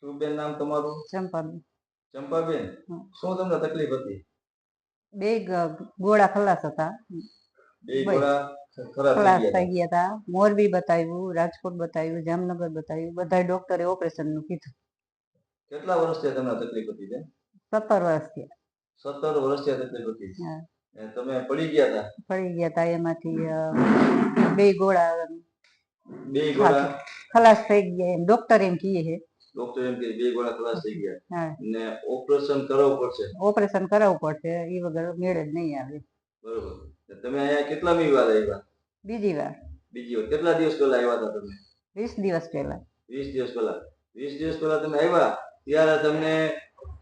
શું બેન નામ તમારું? ચંપાબેન. ચંપાબેન, શું તમને તકલીફ હતી? બે ગોળા ખલાસ હતા. બે ગોળા ખલાસ થઈ ગયા હતા. મોરબી બતાવ્યું, રાજકોટ બતાવ્યું, જામનગર બતાવ્યું, બધા ડોક્ટરે ઓપરેશન નું કીધું. કેટલા વર્ષથી તમને તકલીફ હતી બેન? 17 વર્ષથી. 17 વર્ષથી તકલીફ હતી. તમે પડી ગયા હતા એમાંથી બે ગોળા ખલાસ થઈ ગયા એમ ડોક્ટર એમ કહે છે. ડોક્ટર એમ કે બે ગોળા ખલાસ થઈ ગયા ને ઓપરેશન કરાવવું પડશે. ઓપરેશન કરાવવું પડશે, એ વગર મેળ જ નહીં આવે. બરોબર. તમે અહીંયા કેટલામી વાર આવ્યા? બીજી વાર. કેટલા દિવસ પહેલા આવ્યા હતા તમે? 20 દિવસ પહેલા. 20 દિવસ પહેલા. 20 દિવસ પહેલા તમે આવ્યા ત્યારે તમને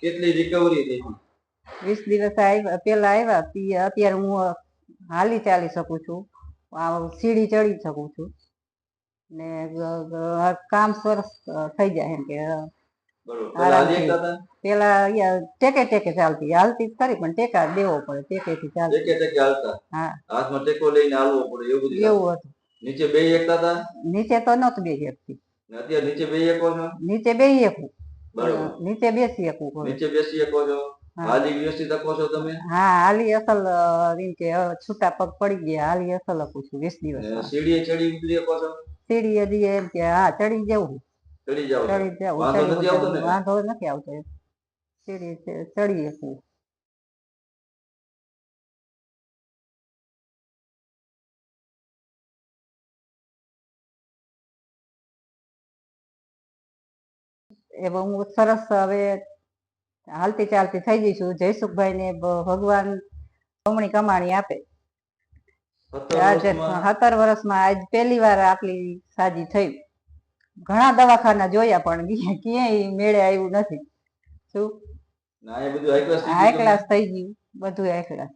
કેટલી રિકવરી થઈ? 20 દિવસ પહેલા આવ્યા અત્યારે હું હાલી ચાલી શકું છું, સીડી ચડી શકું છું ને કામ સરસ થઈ જાય એમ કે. પેલા ટેકે ટેકે ચાલતી, હાલતી ખરી પણ ટેકા દેવો પડે, ટેકેથી ચાલતી. ટેકે હાલતા. હા, હાથમાં ટેકો લઈને હાલવો પડે એવું બધું. એવું હતું. નીચે બેહી શકતા હતા? નીચે તો નહોતું બેહી શકતી. અત્યારે નીચે બેહી શકો છો? નીચે બેહી શકું. બરોબર. નીચે બેસી શકું. નીચે બેસી શકો છો? હાલી વ્યવસ્થિત શકો છો તમે? હા, હાલી અસલ એમ કે છૂટા પગ પડી ગયા, હાલી અસલ શકું છું 20 દિવસ. સીડીએ ચડી ઉતરી શકો છો? સીડી હજી એમ કે હા ચડી જવું. ચડી જાવ. વાંધો નથી આવતો ને? વાંધો નથી આવતો. સીડી ચડી શકું. હવે હું સરસ હવે હાલતી ચાલતી થઈ જઈશું. જયસુખભાઈ ને ભગવાન બમણી કમાણી આપે. 17 વર્ષમાં આજ પહેલી વાર આટલી સાજી થઈ. ઘણા દવાખાના જોયા પણ ક્યાંય મેળે આવ્યું નથી. શું હાઈ ક્લાસ થઈ ગયું, બધું હાઈ ક્લાસ.